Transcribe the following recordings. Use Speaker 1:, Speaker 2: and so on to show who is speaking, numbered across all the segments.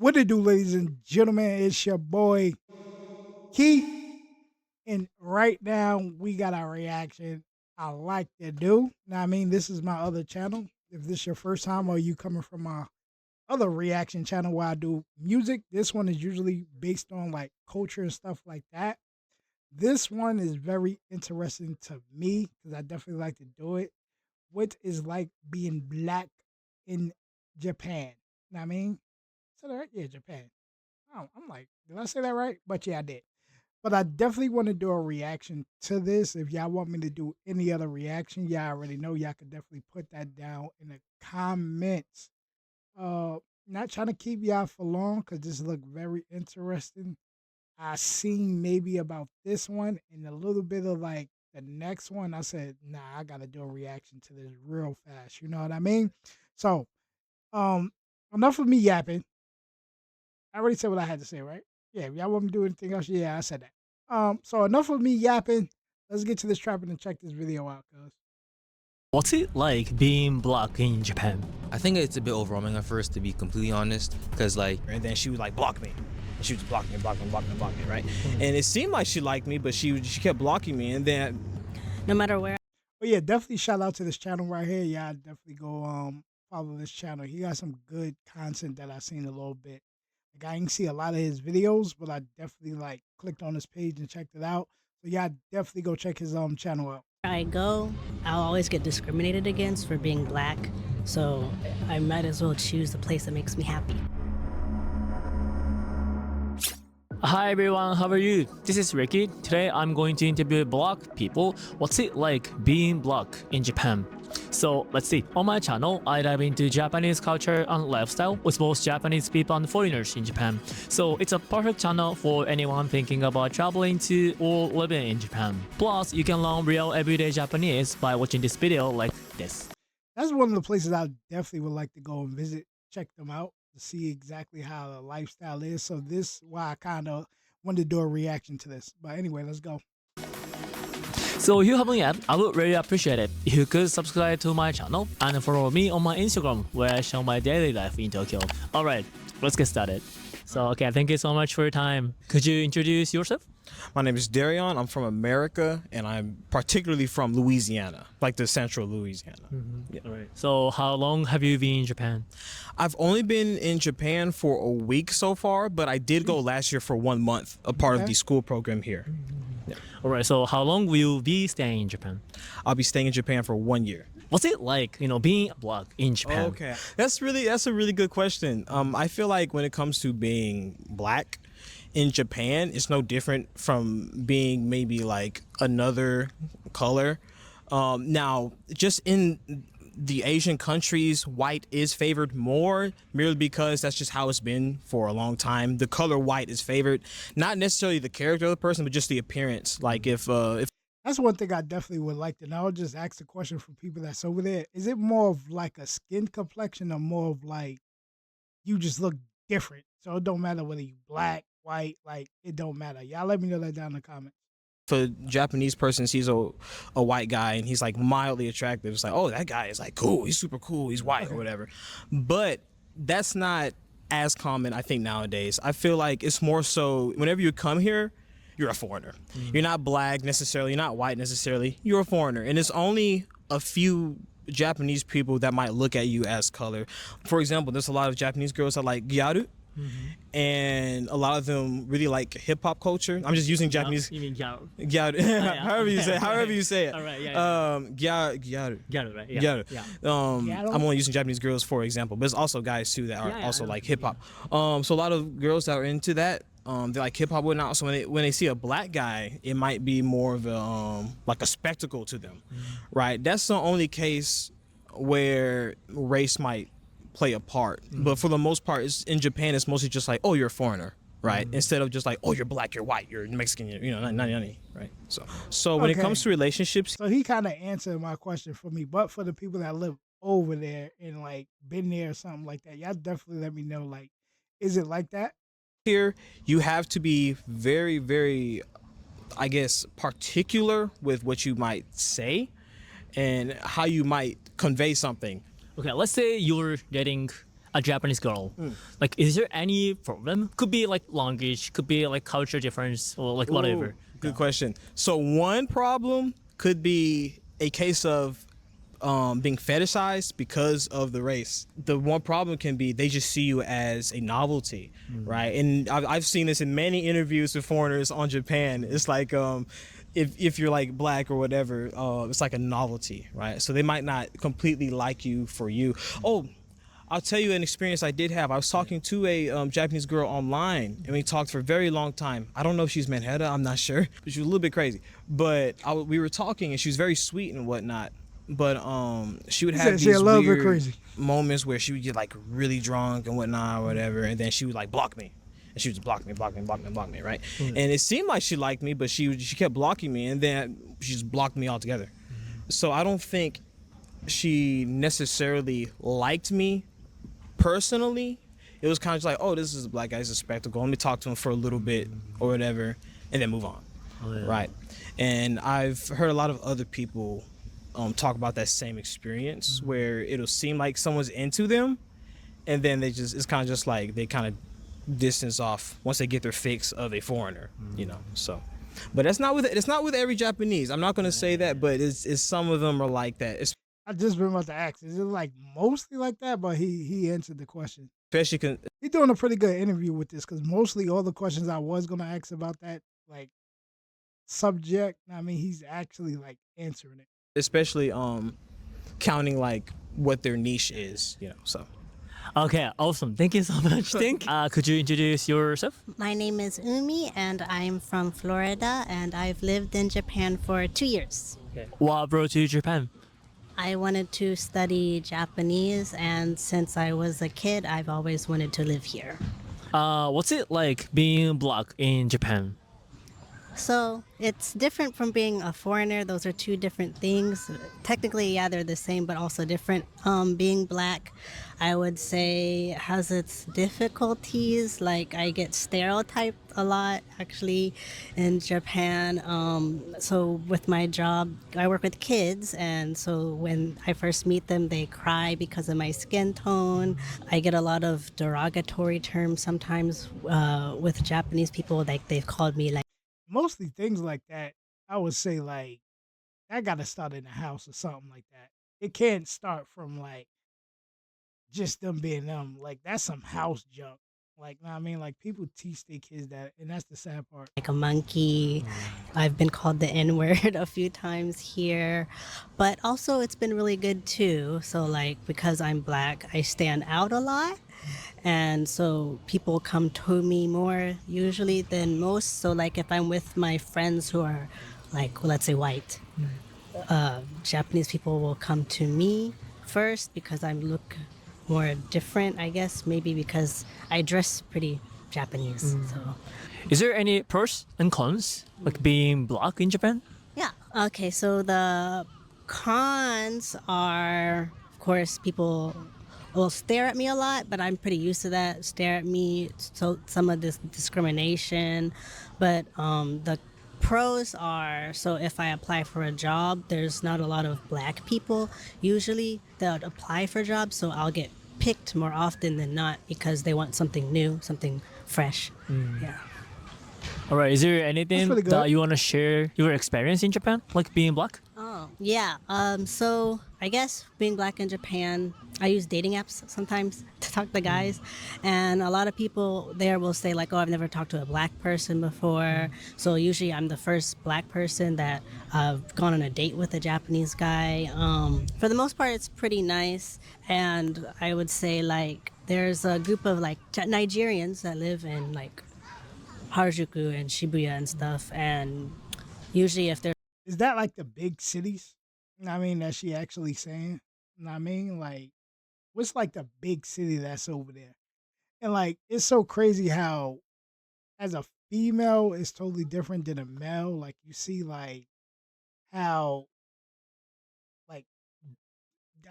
Speaker 1: What it do, ladies and gentlemen? It's your boy Keith, and right now we got our reaction. I like to do. Now, I mean, this is my other channel. If this is your first time or you coming from my other reaction channel where I do music, this one is usually based on like culture and stuff like that. This one is very interesting to me because I definitely like to do it. What is like being black in Japan? Know what I mean, said that right? Yeah, Japan. Oh, I'm like, did I say that right? But yeah, I did. But I definitely want to do a reaction to this. If y'all want me to do any other reaction, y'all already know. Y'all could definitely put that down in the comments. Uh, Not trying to keep y'all for long because this look very interesting. I seen maybe about this one and a little bit of like the next one. I said, nah, I gotta do a reaction to this real fast. You know what I mean? So, um, enough of me yapping. I already said what I had to say, right? Yeah, if y'all want me to do anything else, yeah, I said that. So enough of me yapping. Let's get to this trapping and check this video out, cuz.
Speaker 2: What's it like being black in Japan?
Speaker 3: I think it's a bit overwhelming at first, to be completely honest, because like,
Speaker 4: and then she would like block me. And she would block me, right? And it seemed like she liked me, but she kept blocking me, and then
Speaker 5: no matter where.
Speaker 1: But yeah, definitely shout out to this channel right here. Y'all definitely go follow this channel. He got some good content that I seen a little bit. Like I didn't see a lot of his videos, but I definitely like clicked on his page and checked it out. So y'all definitely go check his channel out.
Speaker 5: I go, I'll always get discriminated against for being black, so I might as well choose the place that makes me happy.
Speaker 2: Hi everyone, how are you? This is Ricky. Today I'm going to interview black people. What's it like being black in Japan? So let's see. On my channel, I dive into Japanese culture and lifestyle with both Japanese people and foreigners in Japan. So it's a perfect channel for anyone thinking about traveling to or living in Japan. Plus, you can learn real everyday Japanese by watching this video like this.
Speaker 1: That's one of the places I definitely would like to go and visit, check them out to see exactly how the lifestyle is. So this why I kind of wanted to do a reaction to this. But anyway, let's go.
Speaker 2: So if you haven't yet, I would really appreciate it if you could subscribe to my channel and follow me on my Instagram where I show my daily life in Tokyo. Alright, let's get started. So okay, thank you so much for your time. Could you introduce yourself?
Speaker 4: my name is Darion. I'm from America, and I'm particularly from Louisiana, like the central Louisiana.
Speaker 2: Yeah. All right. So how long have you been in Japan?
Speaker 4: I've only been in Japan for a week so far, but I did go last year for 1 month, a part of the school program here.
Speaker 2: Yeah. All right. So how long will you be staying in Japan?
Speaker 4: I'll be staying in Japan for 1 year.
Speaker 2: What's it like, being black in Japan?
Speaker 4: Okay, that's a really good question. I feel like when it comes to being black in Japan, it's no different from being maybe like another color. Now, just in the Asian countries, white is favored more, merely because that's just how it's been for a long time. The color white is favored, not necessarily the character of the person, but just the appearance. Like if
Speaker 1: That's one thing I definitely would like to know. I'll just ask the question for people that's over there. Is it more of like a skin complexion or more of like you just look different? So it don't matter whether you black, white, like it don't matter. Y'all let me know that down in the comments.
Speaker 4: a Japanese person sees a white guy and he's like mildly attractive, it's like, oh, that guy is like cool, he's super cool, he's white or whatever. But that's not as common, I think, nowadays. I feel like it's more so whenever you come here, you're a foreigner. You're not black necessarily, you're not white necessarily, you're a foreigner. And it's only a few Japanese people that might look at you as color. For example, there's a lot of Japanese girls that like gyaru. And a lot of them really like hip hop culture. I'm just using Japanese.
Speaker 2: You mean gyaru?
Speaker 4: Gyaru. However you say it.
Speaker 2: All right,
Speaker 4: Gyaru.
Speaker 2: Gyaru, right?
Speaker 4: Gyaru.
Speaker 1: Gyaru?
Speaker 4: I'm only using Japanese girls for example, but there's also guys too that are also like hip hop. So a lot of girls that are into that, they like hip hop and whatnot. So when they see a black guy, it might be more of a like a spectacle to them, right? That's the only case where race might play a part. But for the most part, it's in Japan, it's mostly just like, oh, you're a foreigner, right? Instead of just like, oh, you're black, you're white, you're Mexican, nani, right? So when it comes to relationships,
Speaker 1: So he kind of answered my question for me, but for the people that live over there and like been there or something like that, y'all definitely let me know. Like, is it like that?
Speaker 4: here you have to be very, very, I guess, particular with what you might say and how you might convey something.
Speaker 2: Okay, let's say you're dating a Japanese girl, like, is there any problem? Could be like language, could be like culture difference, or like whatever.
Speaker 4: Ooh, good question. So one problem could be a case of being fetishized because of the race. The one problem can be they just see you as a novelty, right? And I've seen this in many interviews with foreigners on Japan. It's like if you're like black or whatever, it's like a novelty, right? So they might not completely like you for you. Oh, I'll tell you an experience I did have. I was talking to a Japanese girl online, and we talked for a very long time. I don't know if she's Manhattan, I'm not sure, but she was a little bit crazy. But we were talking, and she was very sweet and whatnot. But she would
Speaker 1: He
Speaker 4: have
Speaker 1: said she
Speaker 4: these
Speaker 1: a little bit
Speaker 4: weird
Speaker 1: crazy.
Speaker 4: moments where she would get like really drunk and whatnot or whatever, and then she would like block me. And she would just block me, right? And it seemed like she liked me, but she kept blocking me, and then she just blocked me altogether. So I don't think she necessarily liked me personally. It was kind of like, oh, this is a black guy, he's a spectacle. Let me talk to him for a little bit or whatever, and then move on. Right. And I've heard a lot of other people talk about that same experience where it'll seem like someone's into them, and then it's kind of just like they kind of distance off once they get their fix of a foreigner, you know. So, but it's not with every Japanese. I'm not gonna say that, but it's some of them are like that.
Speaker 1: I just been about to ask. Is it like mostly like that? But he answered the question.
Speaker 4: Especially
Speaker 1: He's doing a pretty good interview with this because mostly all the questions I was gonna ask about that like subject, I mean, he's actually like answering it.
Speaker 4: especially counting like what their niche is, you know. So
Speaker 2: Okay, awesome. Thank you so much. Could you introduce yourself?
Speaker 5: My name is Umi, and I'm from Florida, and I've lived in Japan for 2 years.
Speaker 2: What brought you to Japan?
Speaker 5: I wanted to study Japanese, and since I was a kid, I've always wanted to live here.
Speaker 2: What's it like being black in Japan?
Speaker 5: So it's different from being a foreigner. Those are two different things. Technically, yeah, they're the same, but also different. Being black, I would say, has its difficulties. Like, I get stereotyped a lot, actually, in Japan. So with my job, I work with kids, and so when I first meet them, they cry because of my skin tone. I get a lot of derogatory terms sometimes with Japanese people. Like, they've called me like
Speaker 1: Mostly things like that, I would say like that gotta start in the house or something like that. It can't start from like just them being them. Like that's some house junk. Like know what I mean, like people teach their kids that, and that's the sad part.
Speaker 5: a monkey. I've been called the N word a few times here, but also it's been really good too. So, like, because I'm black, I stand out a lot. And so people come to me more usually than most. So, like, if I'm with my friends who are, like, let's say white, Japanese people will come to me first because I look more different, I guess. Maybe because I dress pretty Japanese. So.
Speaker 2: Is there any pros and cons like being black in Japan?
Speaker 5: Yeah. Okay. So the cons are, of course, people will stare at me a lot, but I'm pretty used to that. Stare at me. So some of this discrimination, but the pros are, so if I apply for a job, there's not a lot of black people usually that apply for jobs, so I'll get picked more often than not because they want something new, something fresh. Yeah.
Speaker 2: All right. Is there anything
Speaker 1: pretty good.
Speaker 2: that you want to share your experience in Japan, like being black?
Speaker 5: Oh, yeah. So I guess being black in Japan, I use dating apps sometimes to talk to guys. And a lot of people there will say, like, oh, I've never talked to a black person before. So usually I'm the first black person that I've gone on a date with a Japanese guy. For the most part, it's pretty nice. And I would say, like, there's a group of, like, Nigerians that live in, like, Harajuku and Shibuya and stuff. And usually if they're
Speaker 1: Is that like the big cities? You know what I mean, that she actually saying? You know what I mean? Like, what's like the big city that's over there? And like, it's so crazy how, as a female, it's totally different than a male. Like, you see, like, how, like,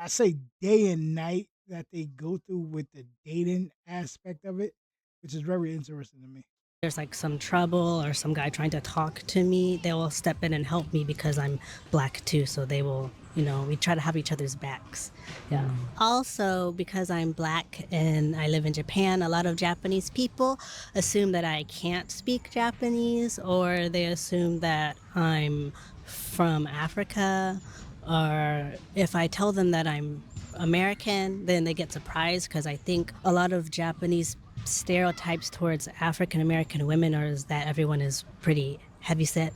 Speaker 1: I say day and night that they go through with the dating aspect of it, which is very interesting to me.
Speaker 5: there's like some trouble or some guy trying to talk to me, they will step in and help me because I'm black too. So they will, we try to have each other's backs. Yeah. Also, because I'm black and I live in Japan, a lot of Japanese people assume that I can't speak Japanese, or they assume that I'm from Africa, or if I tell them that I'm American, then they get surprised because I think a lot of Japanese stereotypes towards African American women are is that everyone is pretty heavyset,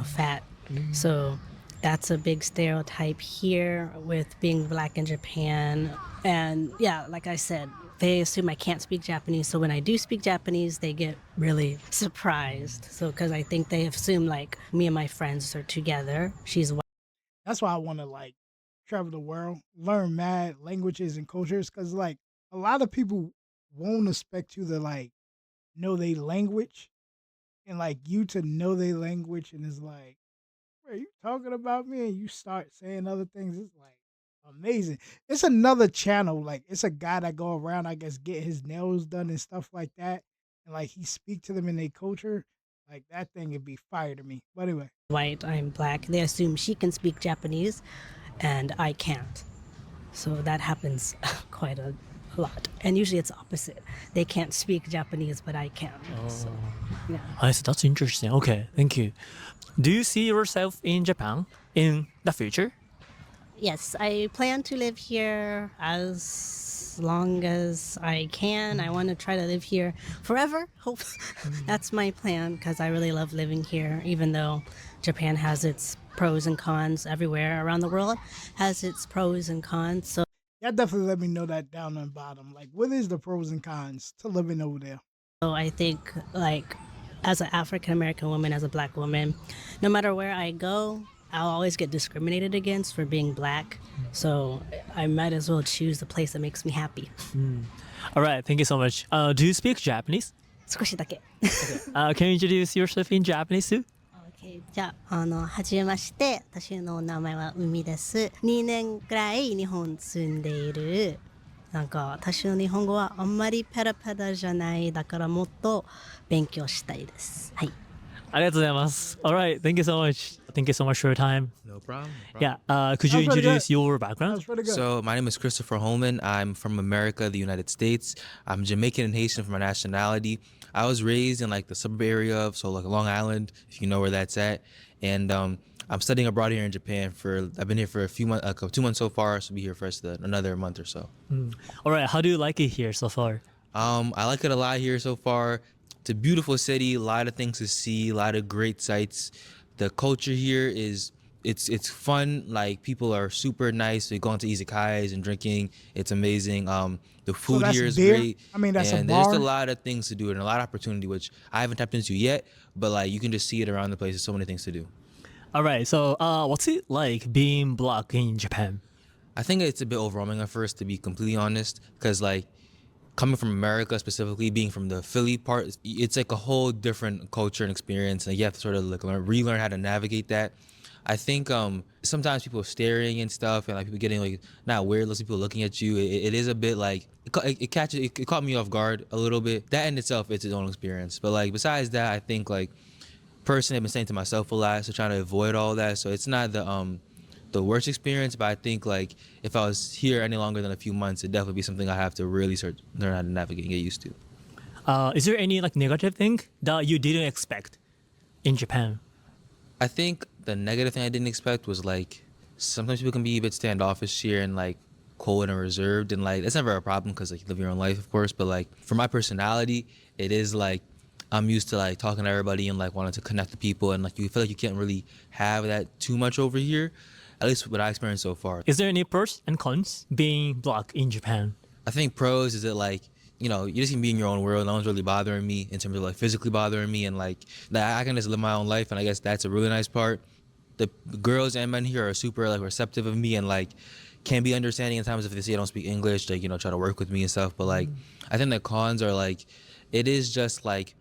Speaker 5: fat. So that's a big stereotype here with being black in Japan. And yeah, like I said, they assume I can't speak Japanese. So when I do speak Japanese, they get really surprised. So because I think they assume like me and my friends are together. She's white.
Speaker 1: That's why I want to like travel the world, learn mad languages and cultures, because like a lot of people won't expect you to like know their language, and like you to know their language, and it's like, are you talking about me? And you start saying other things. It's like amazing. It's another channel. Like it's a guy that go around, I guess, get his nails done and stuff like that, and like he speak to them in their culture. Like that thing would be fire to me. But anyway,
Speaker 5: White, I'm black. They assume she can speak Japanese and I can't. So that happens quite a lot. And usually it's opposite. They can't speak Japanese, but I can. So, yeah.
Speaker 2: I see. That's interesting. Okay, thank you. Do you see yourself in Japan in the future?
Speaker 5: Yes, I plan to live here as long as I can. I want to try to live here forever. Hope that's my plan because I really love living here, even though Japan has its pros and cons everywhere around the world, has its pros and cons. So
Speaker 1: y'all definitely let me know that down on the bottom. Like, what is the pros and cons to living over there?
Speaker 5: I think, like, as an African American woman, as a black woman, no matter where I go, I'll always get discriminated against for being black. So I might as well choose the place that makes me happy.
Speaker 2: All right, thank you so much. Do you speak Japanese?
Speaker 5: 少しだけ。
Speaker 2: Can you introduce yourself in Japanese too?
Speaker 5: Okay, じゃあ、はじめまして。私の名前は海です。2年くらい日本住んでいる。なんか私の日本語はあんまりペラペラじゃない。だからもっと勉強したいです。はい。
Speaker 2: ありがとうございます。All right, thank you so much. Thank you so much for your time.
Speaker 3: No problem.
Speaker 2: Yeah, could you
Speaker 1: That's pretty
Speaker 2: introduce
Speaker 1: good.
Speaker 2: your
Speaker 1: That
Speaker 2: background?
Speaker 1: was pretty good.
Speaker 3: So my name is Christopher Holman. I'm from America, the United States. I'm Jamaican and Haitian for my nationality. I was raised in like the suburb area of like Long Island, if you know where that's at. And I'm studying abroad here in Japan I've been here for a few months, 2 months so far. So I'll be here for another month or so.
Speaker 2: All right, how do you like it here so far?
Speaker 3: I like it a lot here so far. It's a beautiful city, a lot of things to see, a lot of great sights. The culture here it's fun. Like people are super nice. We go into izakayas and drinking. It's amazing. The food
Speaker 1: that's
Speaker 3: here is
Speaker 1: beer?
Speaker 3: great.
Speaker 1: I mean, that's a
Speaker 3: and there's
Speaker 1: bar?
Speaker 3: a lot of things to do and a lot of opportunity, which I haven't tapped into yet. But like you can just see it around the place. There's so many things to do.
Speaker 2: All right, so what's it like being black in Japan?
Speaker 3: I think it's a bit overwhelming at first, to be completely honest, because like coming from America, specifically being from the Philly part, it's like a whole different culture and experience, and you have to sort of like relearn how to navigate that. I think sometimes people staring and stuff, and like people getting like not weird, looking people looking at you. It is a bit like it caught me off guard a little bit. That in itself, it's its own experience. But like besides that, I think like personally, I've been saying to myself a lot, so trying to avoid all that. So it's not the worst experience, but I think like if I was here any longer than a few months, it'd definitely be something I have to really learn how to navigate and get used to.
Speaker 2: Is there any like negative thing that you didn't expect in Japan?
Speaker 3: I think the negative thing I didn't expect was like sometimes people can be a bit standoffish here and like cold and reserved, and like that's never a problem because like you live your own life, of course. But like for my personality, it is like I'm used to like talking to everybody and like wanting to connect to people, and like you feel like you can't really have that too much over here, at least what I experienced so far.
Speaker 2: Is there any pros and cons being black in Japan?
Speaker 3: I think pros is that like, you know, you just can be in your own world. No one's really bothering me in terms of like physically bothering me, and like that I can just live my own life, and I guess that's a really nice part. The girls and men here are super like receptive of me and like can be understanding in times if they see I don't speak English, like, you know, try to work with me and stuff. But like I think the cons are like it is just like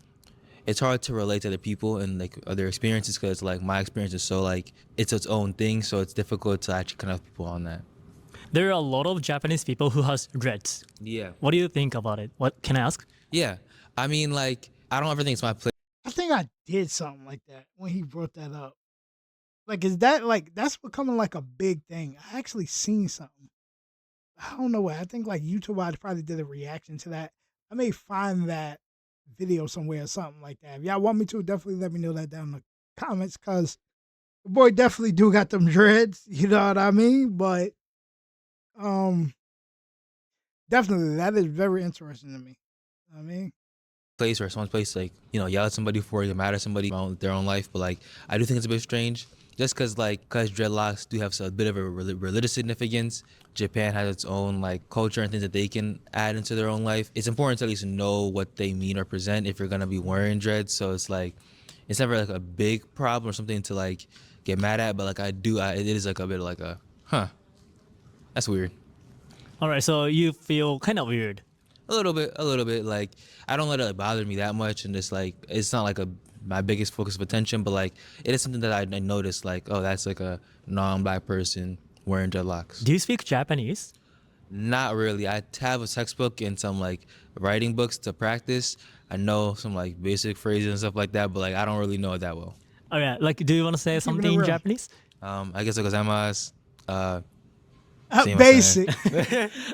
Speaker 3: it's hard to relate to other people and like other experiences because like my experience is so like it's its own thing, so it's difficult to actually connect with people on that.
Speaker 2: There are a lot of Japanese people who has dreads.
Speaker 3: Yeah.
Speaker 2: What do you think about it? What can I ask?
Speaker 3: Yeah. I mean, like, I don't ever think it's my place.
Speaker 1: I think I did something like that when he brought that up. Like, is that like that's becoming like a big thing? I actually seen something. I don't know what. I think like YouTube, I probably did a reaction to that. I may find that video somewhere or something like that. If y'all want me to, definitely let me know that down in the comments, because the boy definitely do got them dreads. You know what I mean? But definitely that is very interesting to me. I mean,
Speaker 3: Place or someone's place, like, you know, yell at somebody for you, mad at somebody about their own life. But like, I do think it's a bit strange, just because dreadlocks do have a bit of a religious significance. Japan has its own like culture and things that they can add into their own life. It's important to at least know what they mean or present if you're gonna be wearing dreads. So it's like, it's never like a big problem or something to like get mad at. But like, it is like a bit like a, that's weird.
Speaker 2: All right, so you feel kind of weird.
Speaker 3: A little bit. Like, I don't let it bother me that much, and just like, it's not like my biggest focus of attention, but like, it is something that I noticed. Like, oh, that's like a non-black person wearing dreadlocks.
Speaker 2: Do you speak Japanese?
Speaker 3: Not really. I have a textbook and some like writing books to practice. I know some like basic phrases and stuff like that, but like, I don't really know it that well.
Speaker 2: All right, like, do you want to say
Speaker 1: Keeping it
Speaker 2: something in
Speaker 1: real.
Speaker 2: Japanese?
Speaker 3: I guess gozaimasu.
Speaker 1: basic.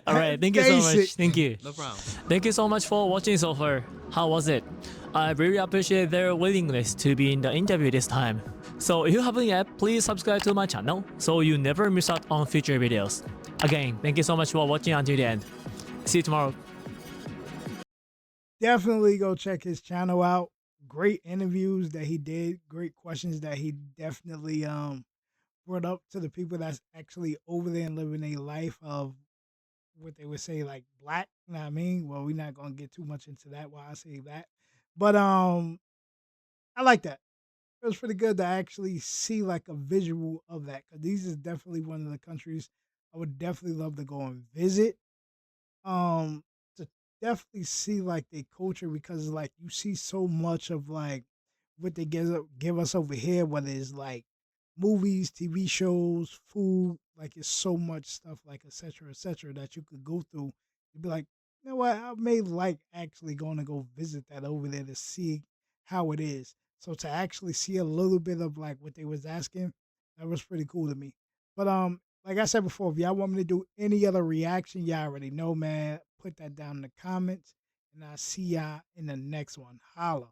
Speaker 2: All right, thank you so much.
Speaker 1: Basic.
Speaker 2: Thank you.
Speaker 3: No problem.
Speaker 2: Thank you so much for watching so far. How was it? I really appreciate their willingness to be in the interview this time. So if you haven't yet, please subscribe to my channel so you never miss out on future videos. Again, thank you so much for watching until the end. See you tomorrow.
Speaker 1: Definitely go check his channel out. Great interviews that he did. Great questions that he definitely brought up to the people that's actually over there and living a life of what they would say like black. You know what I mean? Well, we're not gonna get too much into that while I say that. But I like that. It was pretty good to actually see like a visual of that, because these is definitely one of the countries I would definitely love to go and visit. To definitely see like their culture, because like you see so much of like what they give us over here, whether it's like movies, TV shows, food, like it's so much stuff like et cetera, that you could go through. You'd be like, you know what, I may like actually going to go visit that over there to see how it is. So to actually see a little bit of like what they was asking, that was pretty cool to me. But like I said before, if y'all want me to do any other reaction, y'all already know, man. Put that down in the comments, and I'll see y'all in the next one. Holla.